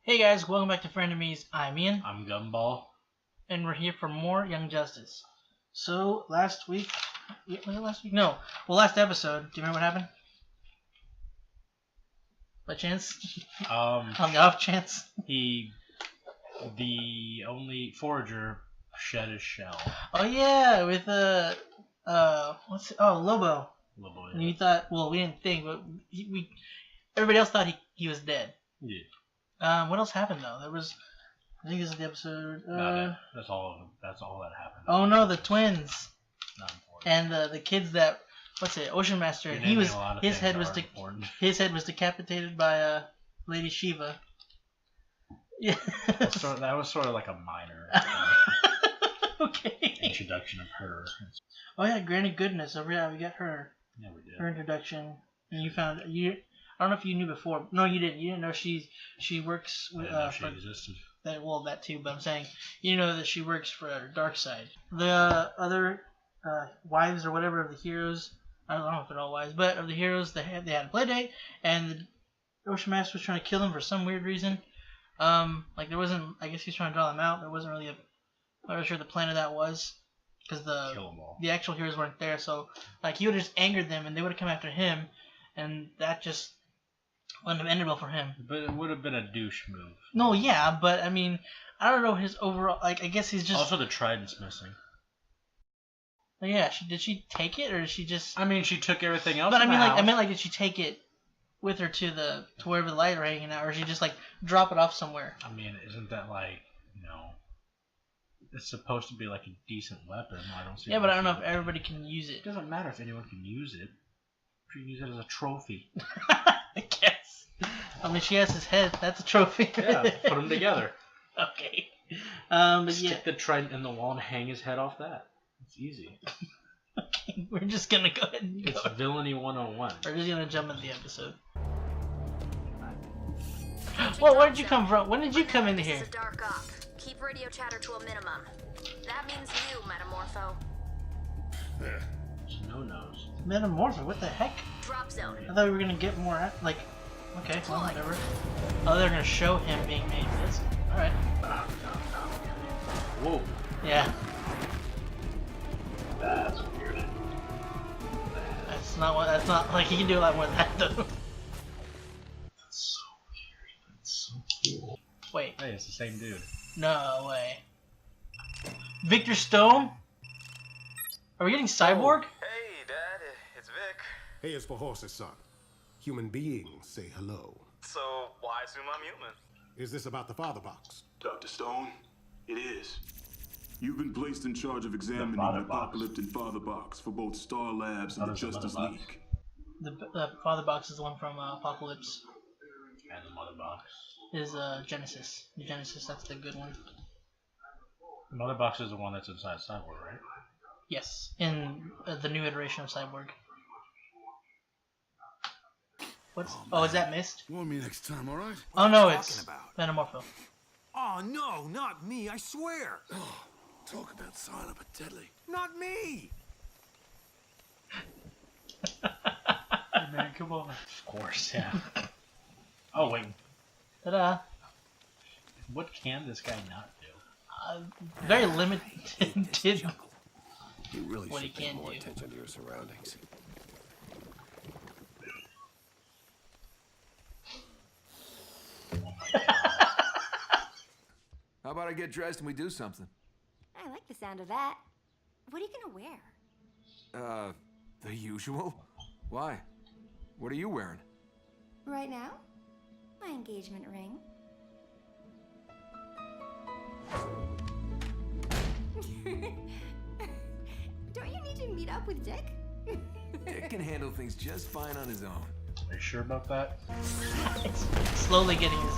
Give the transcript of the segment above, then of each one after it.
Hey guys, welcome back to Frenemies. I'm Ian. I'm Gumball. And we're here for more Young Justice. So, last week... Was it last week? No. Well, last episode. Do you remember what happened? By chance? On the off chance? The only forager shed his shell. Oh yeah, with Lobo. Lobo, yeah. And you thought, well, we didn't think, but everybody else thought he was dead. Yeah. What else happened though? I think this is the episode. That's all that happened. Oh no, the twins. Not important. And the kids that, Ocean Master. His head was decapitated by Lady Shiva. Yeah. That was sort of like a minor okay. introduction of her. Oh yeah, Granny Goodness. Oh yeah, we got her. Yeah, we did. Her introduction, and I don't know if you knew before. No, you didn't. You didn't know she works with. She existed. That too. But I'm saying you know that she works for Darkseid. The other wives or whatever of the heroes. I don't know if they're all wives, but of the heroes, they had a play date, and the Ocean Master was trying to kill them for some weird reason. There wasn't. I guess he's trying to draw them out. There wasn't really I'm not really sure the plan of that was, because the actual heroes weren't there. So he would have just angered them, and they would have come after him, and that just wouldn't have ended well for him. But it would have been a douche move. No, yeah, but I mean, I don't know his overall. I guess he's just. Also, the trident's missing. Oh, yeah, did she take it, or did she just? I mean, she took everything else. But I mean, did she take it with her to wherever the light are hanging out, or did she just drop it off somewhere? I mean, isn't that it's supposed to be like a decent weapon? I don't see. Yeah, but I don't know if everybody can use it. It doesn't matter if anyone can use it. You can use it as a trophy. I guess. I mean, she has his head. That's a trophy. Yeah, put them together. Okay. Stick the trident in the wall and hang his head off that. It's easy. Okay, we're just gonna go ahead and go. It's villainy 101. We're just gonna jump into the episode. Well, where did you come from? When did you come into here? This is a dark op. Keep radio chatter to a minimum. That means you, Metaporpho. No-nos. Metamorpho? What the heck? Drop zone. I thought we were gonna get more. Okay, well, whatever. Oh, they're gonna show him being made. All right. Whoa. Yeah. That's weird. That's not like he can do a lot more than that though. That's so weird. That's so cool. Wait. Hey, it's the same dude. No way. Victor Stone? Are we getting Cyborg? Hey, Dad, it's Vic. Hey, it's for horses, son. Human beings say hello. So, why assume I'm human? Is this about the father box? Dr. Stone, it is. You've been placed in charge of examining the Apocalypse and Father Box for both Star Labs and the Justice League. The Father Box is the one from Apocalypse. And the Mother Box is Genesis. The Genesis, that's the good one. The Mother Box is the one that's inside Cyborg, right? Yes, in the new iteration of Cyborg. Is that Mist? Warn me next time, all right? Oh no, it's Metamorpho. Oh no, not me! I swear. Oh, talk about silent but deadly. Not me. Hey man, come on. Of course, yeah. Oh wait. Ta-da! What can this guy not do? Very limited. You really What should he pay can more do. attention to your surroundings. How about I get dressed and we do something? I like the sound of that. What are you gonna wear? The usual? Why? What are you wearing? Right now? My engagement ring. Don't you need to meet up with Dick? Dick can handle things just fine on his own. Are you sure about that? It's slowly getting his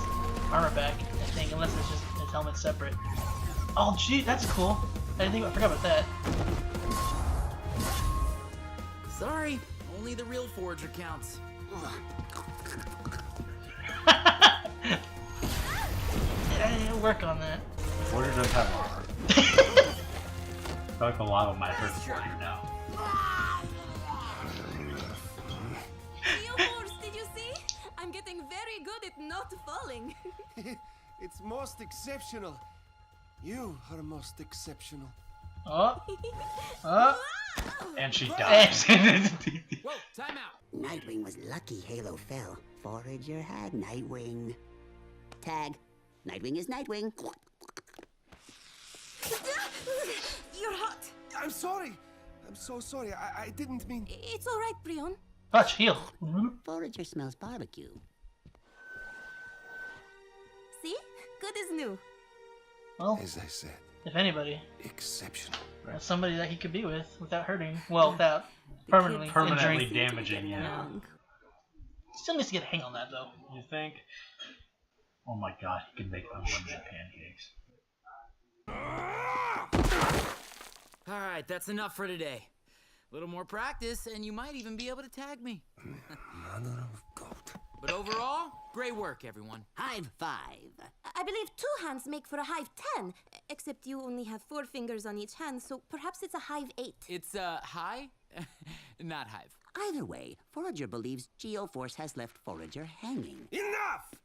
armor back, I think, unless it's just his helmet separate. Oh, gee, that's cool. I forgot about that. Sorry, only the real forager counts. Yeah, work on that. Forger does have armor. I feel like a lot of my hurt Forger now. Real horse, did you see? I'm getting very good at not falling. It's most exceptional. You are most exceptional. Oh. Oh. And she dies. Whoa, time out. Nightwing was lucky Halo fell. Forager had Nightwing. Tag. Nightwing is Nightwing. You're hot. I'm sorry. I'm so sorry. I didn't mean... It's all right, Brion. Touch, heal. Forager smells barbecue. See? Good as new. Well, As I said, if anybody, exceptional. that's somebody that he could be with without hurting. Well, without permanently Permanently injuring. damaging, yeah. Still needs to get a hang on that though. You think? Oh my god, he can make unlimited pancakes. Alright, that's enough for today. A little more practice, and you might even be able to tag me. Mother of God. But overall, great work, everyone. Hive 5. I believe 2 hands make for a hive 10, except you only have 4 fingers on each hand, so perhaps it's a hive 8. It's, high? Not hive. Either way, Forager believes Geoforce has left Forager hanging. Enough!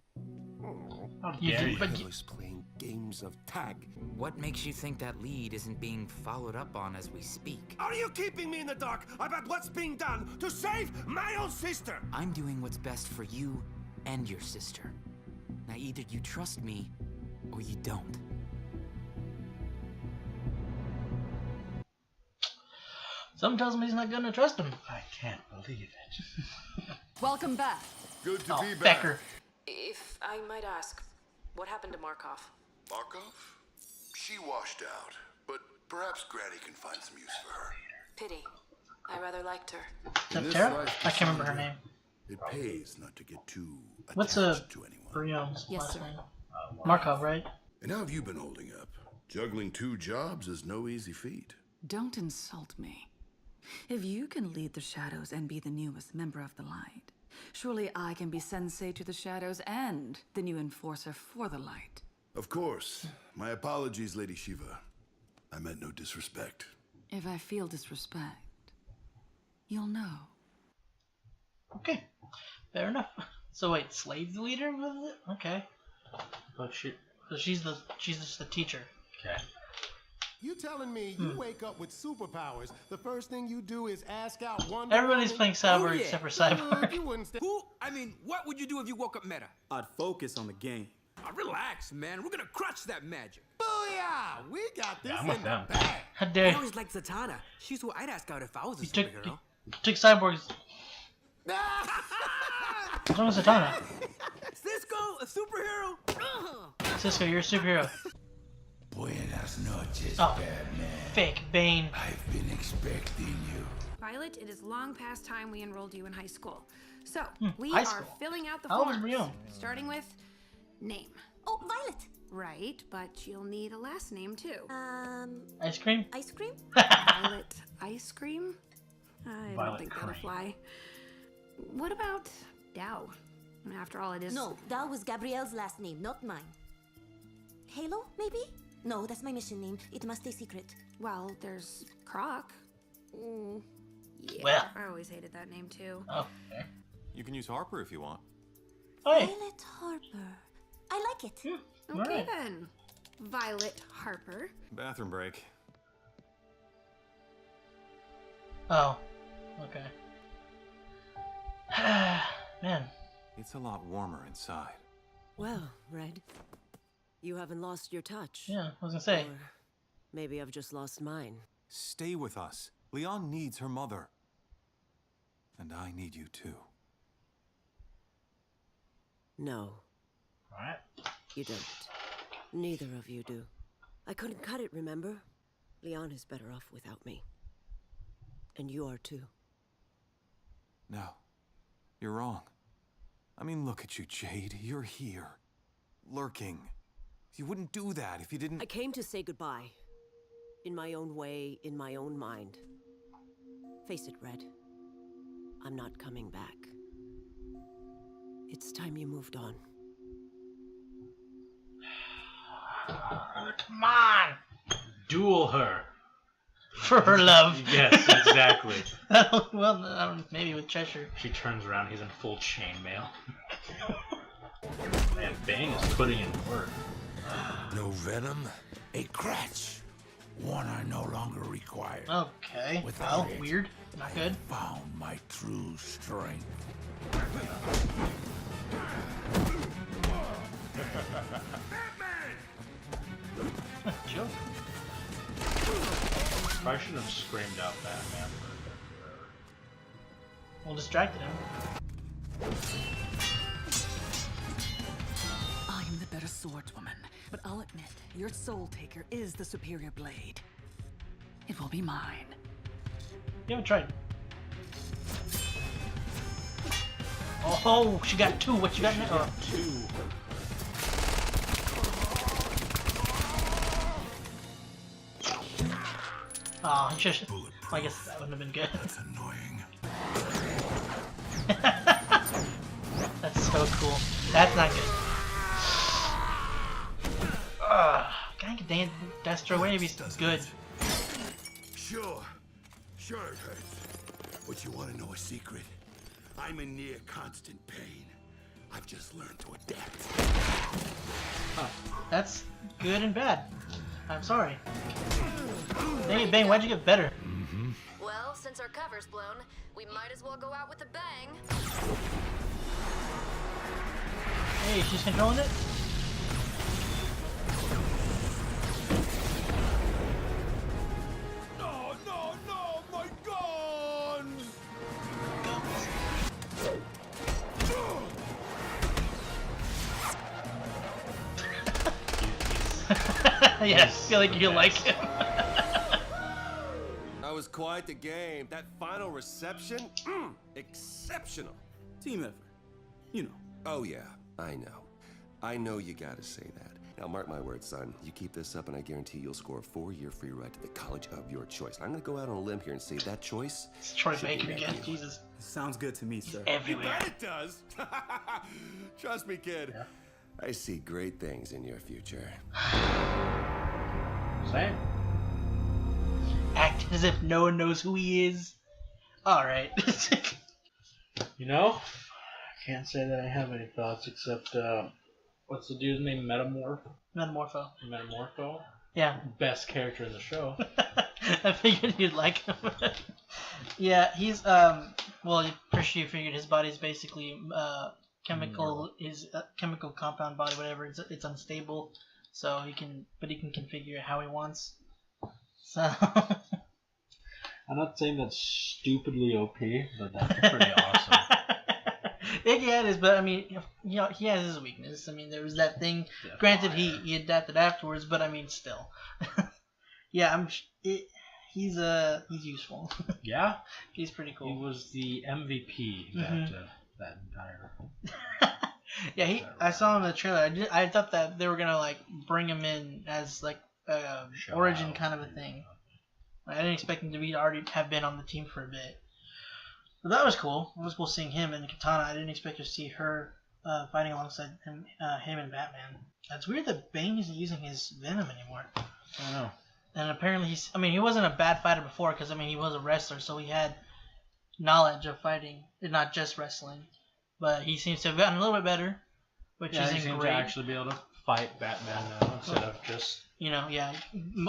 How You dare did, you? but I was playing games of tag. What makes you think that lead isn't being followed up on as we speak? Are you keeping me in the dark about what's being done to save my own sister? I'm doing what's best for you and your sister. Now either you trust me, or you don't. Something tells me he's not gonna trust him. I can't believe it. Welcome back. Good to Oh, be back. Becker. If I might ask, what happened to Markov? Markov? She washed out, but perhaps Granny can find some use for her. Pity. I rather liked her. Is that In this Tara? life, I can't remember her name. It pays not to get too What's attached to anyone. Brion's Yes, last sir. name? Markov, right? And how have you been holding up? Juggling 2 jobs is no easy feat. Don't insult me. If you can lead the shadows and be the newest member of the light, surely I can be sensei to the shadows and the new enforcer for the light. Of course. My apologies, Lady Shiva. I meant no disrespect. If I feel disrespect, you'll know. Okay, fair enough. So wait, slave leader was it? Okay. But she. So she's just the teacher. Okay. You telling me you wake up with superpowers, the first thing you do is ask out one... Everybody's playing Cyborg Oh, yeah. except for Cyborg. You wouldn't stay... Who? I mean, what would you do if you woke up meta? I'd focus on the game. Relax, man. We're gonna crush that magic. Booyah! We got this Yeah, I'm in with the them. bag. How I dare you? always liked Zatanna. She's who I'd ask out if I was a You took superhero. Cyborg's. What's wrong with Zatanna? Cisco, a superhero? Cisco, you're a superhero. Buenas noches, Oh, Batman. fake Bane. I've been expecting you. Violet, it is long past time we enrolled you in high school. So, we high are school. filling out the How old is forms. Brion? Starting with name. Oh, Violet. Right, but you'll need a last name too. Ice cream? Ice cream? Violet Ice Cream? I Violet don't think that'll Cream. fly. What about Dow? After all, it is... No, that was Gabrielle's last name, not mine. Halo, maybe? No, that's my mission name. It must stay secret. Well, there's Croc. Yeah, Well. I always hated that name too. Oh, okay. You can use Harper if you want. Hey. Violet Harper. I like it. Okay Alright. then. Violet Harper. Bathroom break. Oh, okay. Man, It's a lot warmer inside. Well, Red, you haven't lost your touch. yeah, I was gonna say. Or maybe I've just lost mine. Stay with us. Leon needs her mother. And I need you too. No, Alright. you don't. Neither of you do. I couldn't cut it, remember? Leon is better off without me. And you are too. No, you're wrong. I mean, look at you, Jade. You're here. Lurking. You wouldn't do that if you didn't... I came to say goodbye. In my own way, in my own mind. Face it, Red. I'm not coming back. It's time you moved on. Come on! Duel her. For her love. Yes, exactly. Well, I don't know, maybe with Cheshire. She turns around, he's in full chainmail. Man, Bane is putting in work. No venom, a crutch. One I no longer require. Okay. Without Well, it, weird. Not good. I found my true strength. Joke. Probably shouldn't have screamed out Batman for Well, distracted him. I am the better swordswoman, but I'll admit, your soul taker is the superior blade. It will be mine. You haven't tried. Oh, she got 2. What you got now? Oh. 2. Oh, just. I guess that wouldn't have been good. That's annoying. That's so cool. That's not good. God dang it, Destro, wait, he's good. Sure it hurts. But you want to know a secret? I'm in near constant pain. I've just learned to adapt. That's good and bad. I'm sorry. Dang it, Bane, why'd you get better? Well, since our cover's blown, we might as well go out with a bang. Hey, she's controlling it? No, my guns! Yes, I feel like you like him. That was quite the game. That final reception, exceptional. Team effort. You know. Oh yeah, I know. I know you gotta say that. Now mark my words, son. You keep this up and I guarantee you'll score a 4-year free ride to the college of your choice. I'm gonna go out on a limb here and say that choice. It's Troy should be Baker met again, you. Jesus. Sounds good to me, sir. Everywhere. You bet it does. Trust me, kid. Yeah. I see great things in your future. Same. Act as if no one knows who he is. Alright. You know, I can't say that I have any thoughts except, what's the dude's name? Metamorpho. Metaporpho? Yeah. Best character in the show. I figured you'd like him. Yeah, he's, well, you figured his body's basically, chemical, his chemical compound body, whatever, it's unstable, so he can configure it how he wants. So. I'm not saying that's stupidly OP, but that's pretty awesome. Yeah, it is, but I mean, you know, he has his weakness. I mean, there was that thing. Yeah, Granted, he adapted afterwards, but I mean, still. Yeah, he's useful. Yeah, he's pretty cool. He was the MVP that entire. Yeah, I saw him in the trailer. I thought that they were gonna like bring him in as like origin kind of a thing. I didn't expect him to already have been on the team for a bit. But that was cool. It was cool seeing him and Katana. I didn't expect to see her fighting alongside him and Batman. It's weird that Bane isn't using his venom anymore. I don't know. And apparently he wasn't a bad fighter before because, I mean, he was a wrestler, so he had knowledge of fighting, and not just wrestling. But he seems to have gotten a little bit better, which he isn't seems great. to actually be able to fight Batman now instead of just... You know, yeah.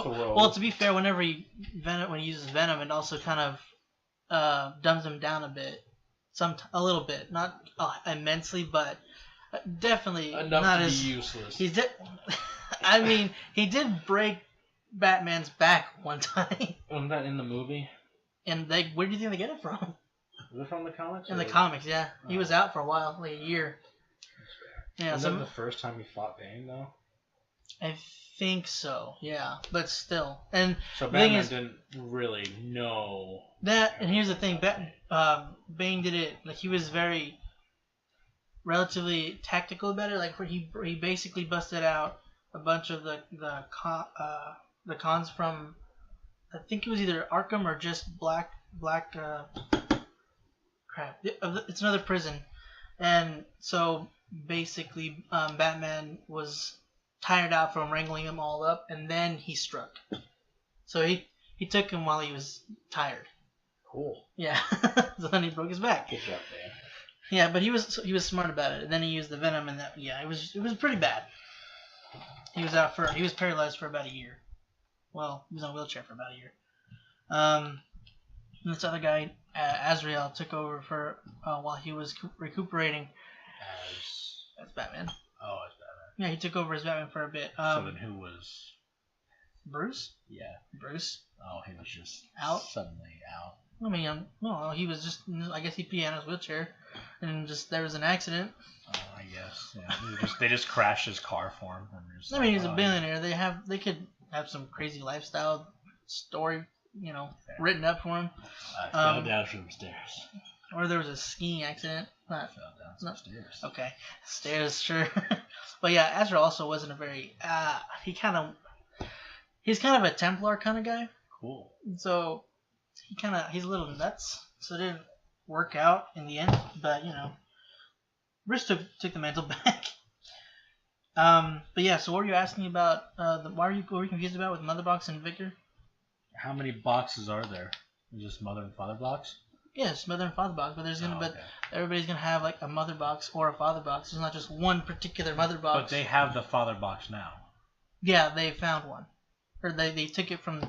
throw. Well, to be fair, whenever he uses venom, it also kind of dumbs him down a bit, a little bit, not immensely, but definitely enough not to as be useless. I mean, he did break Batman's back one time. Wasn't that in the movie? And where do you think they get it from? Was it from the comics? In the comics, yeah. He was out for a while, like a year. Yeah, Was that the first time he fought Bane, though? I think so, yeah. But still. And so the thing Batman is, didn't really know that. And here's the thing: Bane did it. Like, he was very relatively tactical about it. Like, he basically busted out a bunch of the cons from, I think it was either Arkham or just Black. Crap! It's another prison, and so basically, Batman was tired out from wrangling them all up, and then he struck. So he took him while he was tired. Cool. Yeah. So then he broke his back. Good job, Dan. Yeah, but he was smart about it. And then he used the venom, and that it was pretty bad. He was paralyzed for about a year. Well, he was on a wheelchair for about a year. And this other guy, Azrael, took over for while he was recuperating. That's Batman. Oh, it's Batman. Yeah, he took over as Batman for a bit. So then who was... Bruce? Yeah. Bruce? Oh, he was just out? Suddenly out. I mean, no, he was just, I guess he peed on his wheelchair, and just, there was an accident. Oh, I guess, yeah. They just crashed his car for him. I mean, he's a billionaire. They could have some crazy lifestyle story, written up for him. I fell down from the stairs. Or there was a skiing accident. I fell down some stairs. Okay, stairs, sure. But yeah, Azrael also wasn't a very, he's kind of a Templar kind of guy. Cool. So he's a little nuts. So it didn't work out in the end. But Bruce took the mantle back. But yeah. So what were you asking about? What were you confused about with Mother Box and Victor? How many boxes are there? Just Mother and Father Box? Yes, Mother and Father Box. But but everybody's gonna have like a Mother Box or a Father Box. There's not just one particular Mother Box. But they have the Father Box now. Yeah, they found one. Or they took it from.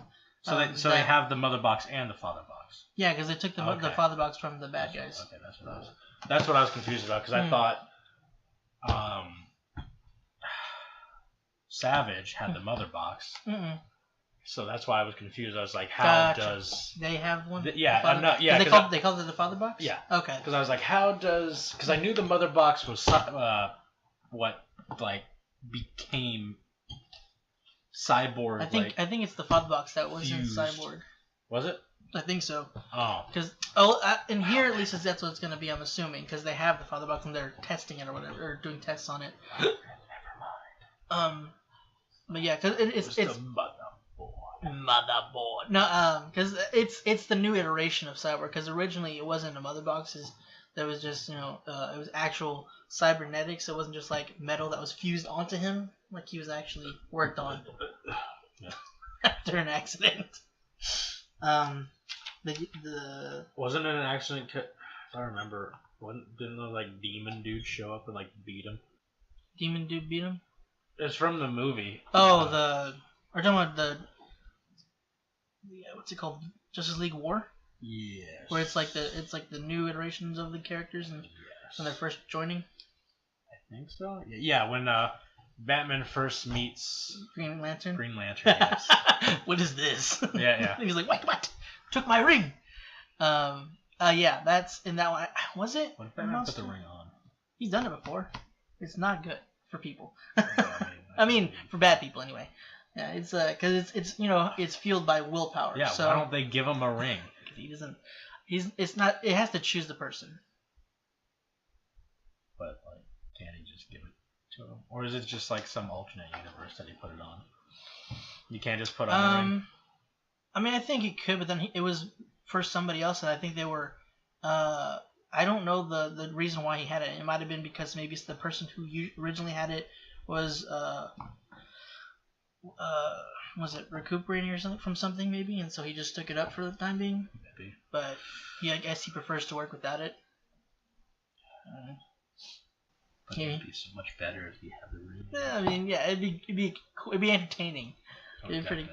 So they have the Mother Box and the Father Box. Yeah, because they took the Father Box from the bad guys. Okay, that's what I was confused about, because I thought Savage had the Mother Box. So that's why I was confused. I was like, how does they have one? They called it the Father Box. Yeah. Okay. Because I was like, because I knew the Mother Box was what became Cyborg. I think it's the Father Box that was fused. in Cyborg. Was it? I think so. Oh. Because in here at least that's what it's going to be. I'm assuming because they have the Father Box and they're testing it or whatever, or doing tests on it. Never mind. But yeah, because it's the motherboard. No, because it's the new iteration of Cyborg. Because originally it wasn't a Mother Box. There was just it was actual cybernetics. It wasn't just like metal that was fused onto him. Like he was actually worked on after an accident. Wasn't it an accident? I remember. Didn't the demon dude show up and beat him? Demon dude beat him? It's from the movie. Oh, we're talking about what's it called? Justice League War? Yes. Where it's like the new iterations of the characters and when they're first joining. I think so. Yeah, when Batman first meets Green Lantern. Yes. What is this? Yeah. He's like, what? Took my ring. Yeah, that's in that one. Was it? What if Batman put the ring on? He's done it before. It's not good for people. I mean, for bad people anyway. Yeah, it's because it's fueled by willpower. Yeah. So why don't they give him a ring? He doesn't. It's not. It has to choose the person. But can't he just give it to him, or is it just some alternate universe that he put it on? You can't just put on the ring. I mean, I think he could, but then it was for somebody else, and I think they were. I don't know the reason why he had it. It might have been because maybe it's the person who originally had it was it recuperating or something from something maybe, and so he just took it up for the time being. Maybe. But I guess he prefers to work without it. But it'd be so much better if he had the ring. Yeah, I mean, yeah, it'd be entertaining. It'd be pretty.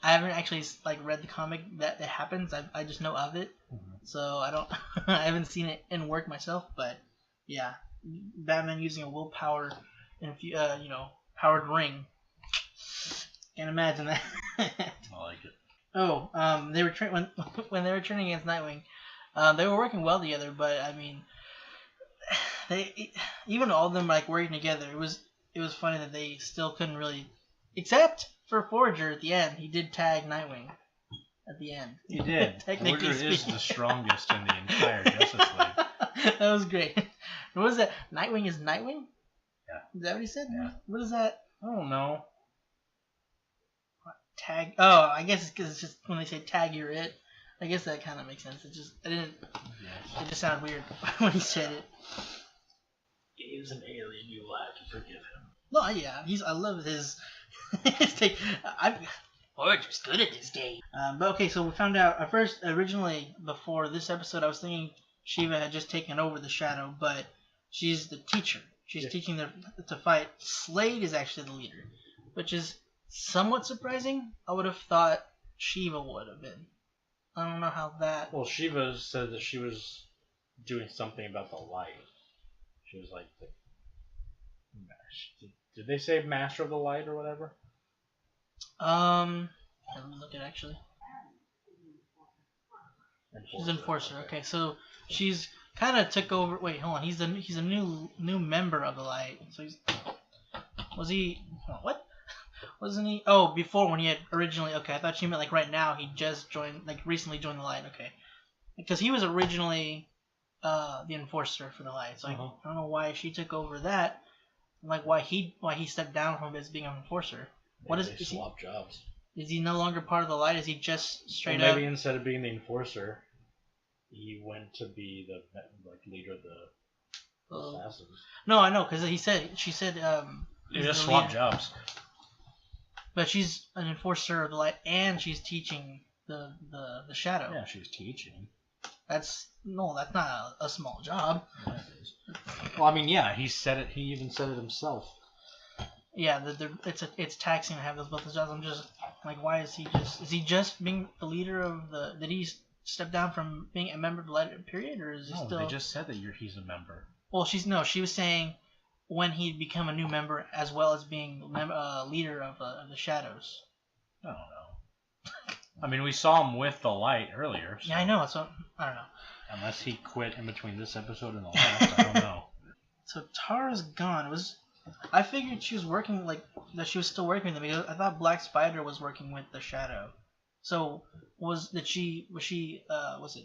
I haven't actually read the comic that it happens. I just know of it, so I don't. I haven't seen it in work myself, but yeah, Batman using a willpower and powered ring. Can't imagine that. I like it. Oh, they were when they were training against Nightwing, they were working well together. But I mean, even all of them working together. It was funny that they still couldn't really, except for Forager at the end. He did tag Nightwing at the end. He did. Forager is the strongest in the entire Justice League. That was great. What was that? Nightwing is Nightwing? Yeah. Is that what he said? Yeah. What is that? I don't know. Tag. Oh, I guess it's because it's just when they say tag, you're it. I guess that kind of makes sense. It just sounded weird when he said it. He's an alien. You will have to forgive him. No, yeah, I love his take. Forager's good at this game. But okay, so we found out originally before this episode, I was thinking Shiva had just taken over the shadow, but she's the teacher. She's teaching them to fight. Slade is actually the leader, which is somewhat surprising. I would have thought Shiva would have been. I don't know how that... Well, Shiva said that she was doing something about the light. She was like the... Did they say Master of the Light or whatever? Let me look at it actually. She's Enforcer. Okay, so she's kind of took over. Wait, hold on. He's a new member of the Light. So was he? What? Wasn't he? Oh, before when he had originally. Okay, I thought she meant like right now. He just joined, like recently joined the Light. Okay, because he was originally the Enforcer for the Light. So I don't know why she took over that. Like why he stepped down from as being an Enforcer. What is? They swap jobs. Is he no longer part of the Light? Is he just straight maybe up? Maybe instead of being the Enforcer, he went to be the leader of the assassins. No, I know, because she said they just swap jobs. But she's an Enforcer of the Light, and she's teaching the shadow. Yeah, she's teaching. That's not a small job. Yeah, it is. Well, I mean, yeah, he said it. He even said it himself. Yeah, it's taxing to have both those jobs. I'm just like, why is he just being the leader of the? Did he step down from being a member of the Light period, or is he still? They just said that he's a member. Well, she was saying when he'd become a new member, as well as being leader of the Shadows. I don't know. I mean, we saw him with the Light earlier. So. Yeah, I know. So I don't know. Unless he quit in between this episode and the last, I don't know. So Tara's gone. I figured she was working that she was still working with them because I thought Black Spider was working with the Shadow. So was it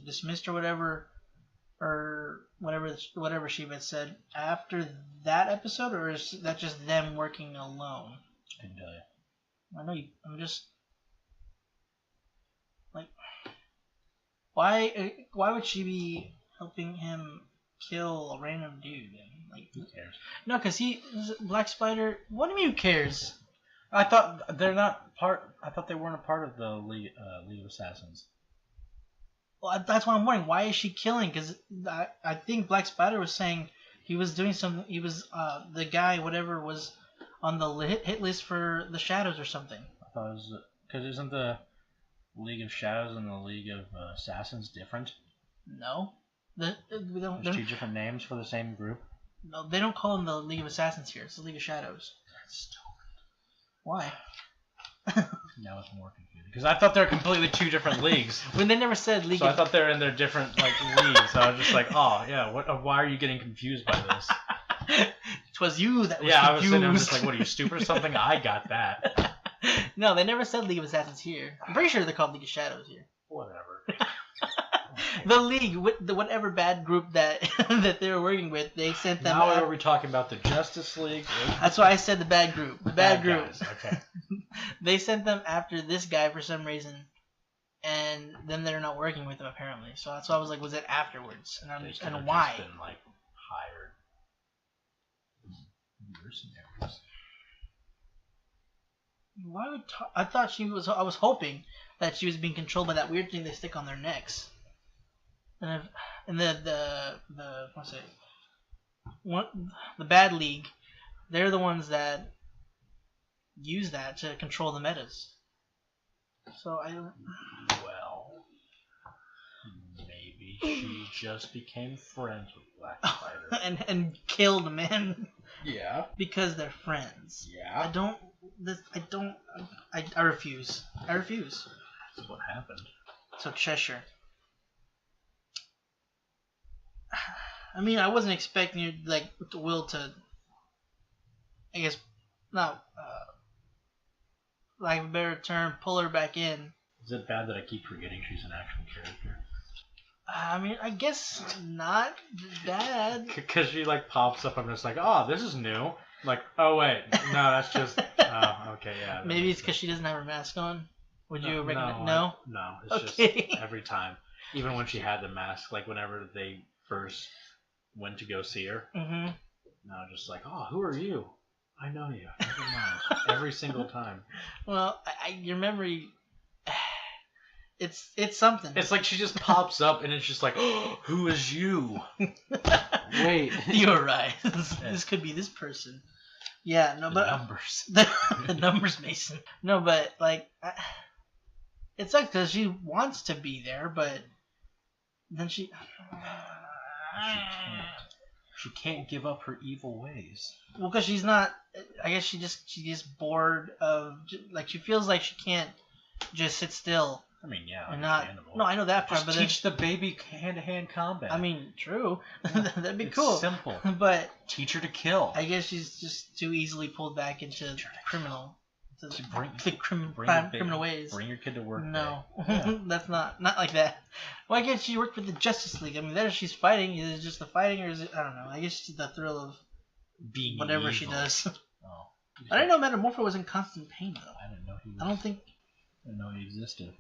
dismissed or whatever she had said after that episode, or is that just them working alone? I can tell you. I know I'm just like, why would she be helping him kill a random dude? Like, who cares? No, because Black Spider. What do you mean who cares? I thought they're not part. I thought they weren't a part of the League of Assassins. Well, that's why I'm wondering. Why is she killing? Because I think Black Spider was saying he was doing something. He was the guy, whatever, was on the hit list for the Shadows or something. I thought it was because isn't the League of Shadows and the League of Assassins different? No, There's two different names for the same group. No, they don't call them the League of Assassins here. It's the League of Shadows. That's stupid. Why? Now it's more confusing because I thought they were completely two different leagues. When they never said League. So I thought they were in their different leagues. So I was just like, oh yeah, why are you getting confused by this? It was you that was confused. I was sitting there just like, what are you, stupid or something? I got that. No, they never said League of Assassins here. I'm pretty sure they're called League of Shadows here. Whatever. The League, whatever bad group that they were working with, they sent them. Now are we talking about the Justice League? That's why I said the bad group. The bad group. Guys. Okay. They sent them after this guy for some reason, and then they're not working with him apparently. So that's why I was like, was it afterwards? And why? Just been hired mercenaries. Why would I thought she was? I was hoping that she was being controlled by that weird thing they stick on their necks. And the bad league, they're the ones that use that to control the metas. So well, maybe she just became friends with Black Spider and killed men. Yeah, because they're friends. Yeah, I refuse. That's what happened. So Cheshire. I mean, I wasn't expecting you Will to, I guess, not like a better term, pull her back in. Is it bad that I keep forgetting she's an actual character? I mean, I guess not bad. Because she pops up, I'm just like, oh, this is new. Like, oh wait, no, that's just, oh, okay, yeah. Maybe it's because she doesn't have her mask on. Would you recommend? No, it's just every time. Even when she had the mask, whenever they first went to go see her. Mm-hmm. Now just like, oh, who are you? I know you. Never mind. Every single time. Well, your memory. it's something. It's like she just pops up and it's just like, oh, who is you? Wait, you're right. This could be this person. Yeah, no, but numbers. The numbers, Mason. No, but like, it sucks because she wants to be there, but then she can't give up her evil ways. Well, because she's not. I guess she gets bored of, like, she feels like she can't just sit still. I mean, yeah, and understandable. No, I know that part. Just but teach the baby hand-to-hand combat. I mean, true. Yeah, that'd be it's cool. Simple. But teach her to kill. I guess she's just too easily pulled back into criminal. Criminal ways. Bring your kid to work. No, that's not like that. Why can't she work with the Justice League? I mean, there she's fighting. Is it just the fighting, or is it? I don't know. I guess it's the thrill of being whatever evil. she does. Oh, I didn't know Metamorpho was in constant pain though. I didn't know he was. I don't think. I didn't know he existed.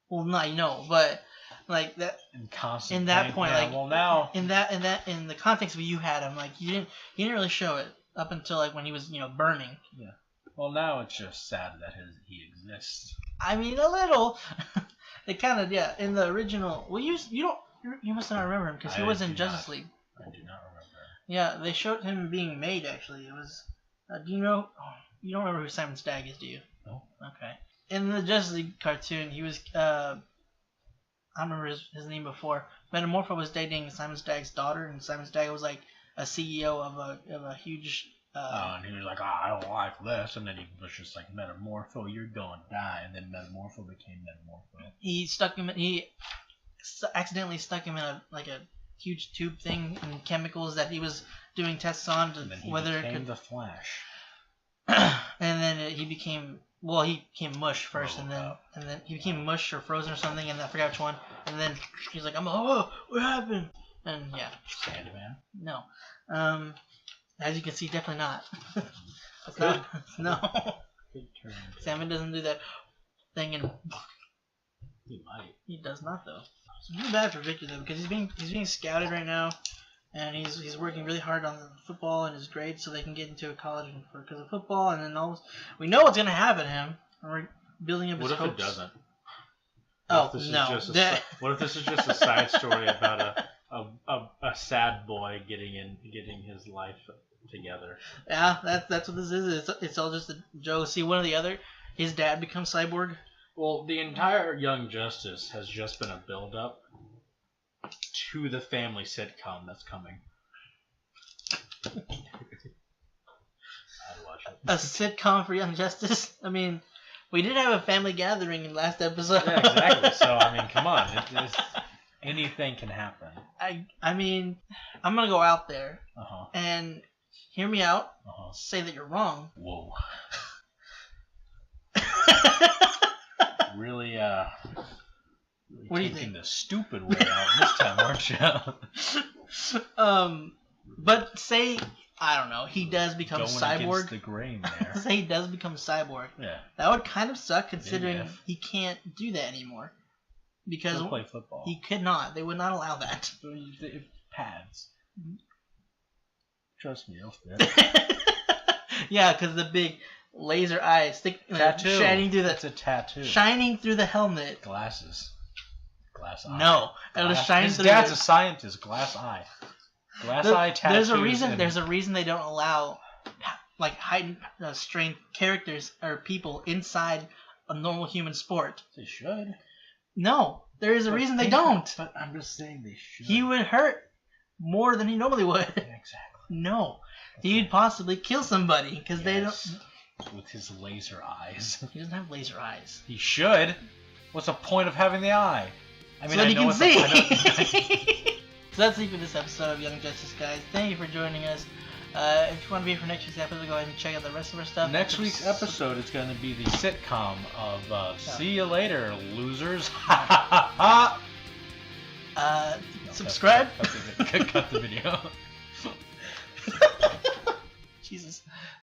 Well, no, I know, but like that. In constant. In that pain. point, yeah, like well now. In the context of you had him, like you didn't really show it up until like when he was burning. Yeah. Well, now it's just sad that he exists. I mean, a little. It kind of, yeah. In the original, well, you must not remember him because he was in Justice League. I do not remember. Yeah, they showed him being made. Actually, it was. Do you know? Oh, you don't remember who Simon Stagg is, do you? No. Okay. In the Justice League cartoon, he was. I don't remember his name before. Metamorpho was dating Simon Stagg's daughter, and Simon Stagg was like a CEO of a huge. And he was like, I don't like this, and then he was just like, Metamorpho, you're going to die, and then Metamorpho became Metamorpho. He accidentally stuck him in a huge tube thing and chemicals that he was doing tests on to whether it could. The Flash. And then he became mush first, and then he became mush or frozen or something, and I forgot which one. And then he's like, what happened? And yeah. Sandman? No. As you can see, definitely not. It's not. No. Salmon doesn't do that thing, and he might. He does not though. It's really bad for Victor though, because he's being scouted right now, and he's working really hard on football and his grades so they can get into a college because of football, and then we know what's gonna happen to him. And we're building up his hopes. What if it doesn't? What if this is just a side story about a sad boy getting his life together? Yeah, that's what this is. It's all just a joke. See, his dad becomes cyborg. Well, the entire Young Justice has just been a build-up to the family sitcom that's coming. I'd watch it. A sitcom for Young Justice? I mean, we did have a family gathering in last episode. Yeah, exactly. So, I mean, come on. Anything can happen. I mean, I'm going to go out there and hear me out, say that you're wrong. Whoa. Really, what do you think? The stupid way out this time, aren't you? But say, I don't know, he does become Going cyborg. Against the grain there. Say he does become cyborg. Yeah. That would kind of suck considering he can't do that anymore. Because he'll play football. He could not. They would not allow that. Pads. Trust me, it'll fit. Yeah, because the big laser eyes tattoo. Shining through It's a tattoo. Shining through the helmet. Glasses. Glass eye. No, it'll shine His through. Dad's a scientist. Glass eye. Eye tattoos. There's a reason they don't allow like heightened strength characters or people inside a normal human sport. They should. No, there is a reason they don't. But I'm just saying they should. He would hurt more than he normally would. Yeah, exactly. No, he'd possibly kill somebody because they don't. With his laser eyes. He doesn't have laser eyes. He should. What's the point of having the eye? I mean, so that I he know can see. So that's it for this episode of Young Justice, guys. Thank you for joining us. If you want to be here for next week's episode, go ahead and check out the rest of our stuff. Next week's episode is going to be the sitcom of See You Later, Losers. Subscribe. Cut the video. Jesus.